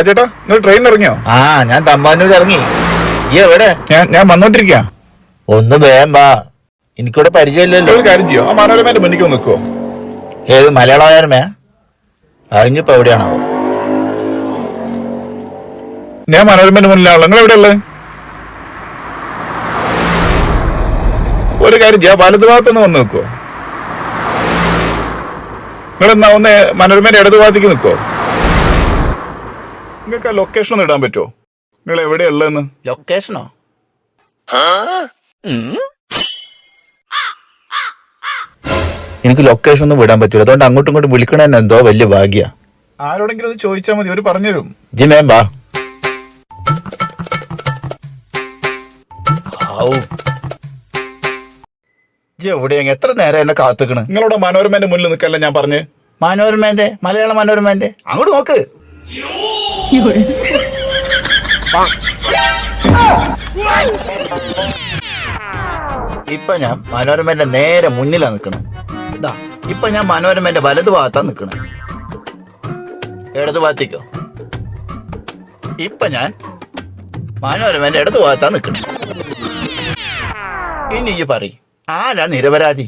രാജേട്ടാ, നിങ്ങൾ ട്രെയിനിൽ ഇറങ്ങിയോ? ആ, ഞാൻ തമ്പാനൂർ ഇറങ്ങി. ഈ എവിടെ? ഞാൻ വന്നോണ്ടിരിക്ക. ഒന്ന് വേഗം വാ, എനിക്കിവിടെ പരിചയമില്ലല്ലോ. ഒരു കാര്യം ചെയ്യോ, ആ മനോരമേന്റെ മുന്നിക്ക് ഒന്ന് നിൽക്കുവോ? ഏത് മലയാള മനോരമയാ? അതിഞ്ഞിപ്പോ എവിടെയാണോ? ഞാൻ മനോരമേന്റെ മുന്നിലാണല്ലോ. നിങ്ങൾ എവിടെ ഉള്ളത്? ഒരു കാര്യം ചെയ്യാം, വലതു ഭാഗത്തൊന്ന് വന്ന് നിൽക്കുവോ? നിങ്ങൾ എന്നാ ഒന്ന് മനോരമേന്റെ ഇടതു ഭാഗത്തേക്ക് നിൽക്കുവോ? നിങ്ങൾക്ക് ആ ലൊക്കേഷൻ ഒന്ന് ഇടാൻ പറ്റുമോ? നിങ്ങൾ എവിടെയാ ഉള്ളതെന്ന്? ലൊക്കേഷനോ? എനിക്ക് ലൊക്കേഷൻ ഒന്നും വിടാൻ പറ്റൂല, അതുകൊണ്ട് അങ്ങോട്ടും ഇങ്ങോട്ടും വിളിക്കണ തന്നെ എന്തോ വലിയ ഭാഗ്യ. ആരോടെങ്കിലും ഒന്ന് ചോദിച്ചാൽ മതി, അവർ പറഞ്ഞുതരും. ജി മേം വാ. എവിടെയാ എത്ര നേരം എന്നെ കാത്തുക്കണ്? നിങ്ങളുടെ മനോരമേന്റെ മുന്നിൽ നിൽക്കല്ല ഞാൻ പറഞ്ഞ്. മനോരമേന്റെ, മലയാള മനോരമേന്റെ അങ്ങോട്ട് നോക്ക്. ഇപ്പൊ ഞാൻ മനോരമേന്റെ നേരെ മുന്നിലാ നിക്കണേ. ഇതാ ഇപ്പൊ ഞാൻ മനോരമേന്റെ വലതു ഭാഗത്താ നിക്കണേ. ഇടതു ഭാഗത്തേക്കോ? ഇപ്പൊ ഞാൻ മനോരമേന്റെ ഇടതു ഭാഗത്താ നിക്കണേ. ഇനി പറയും ആരാ നിരപരാധി?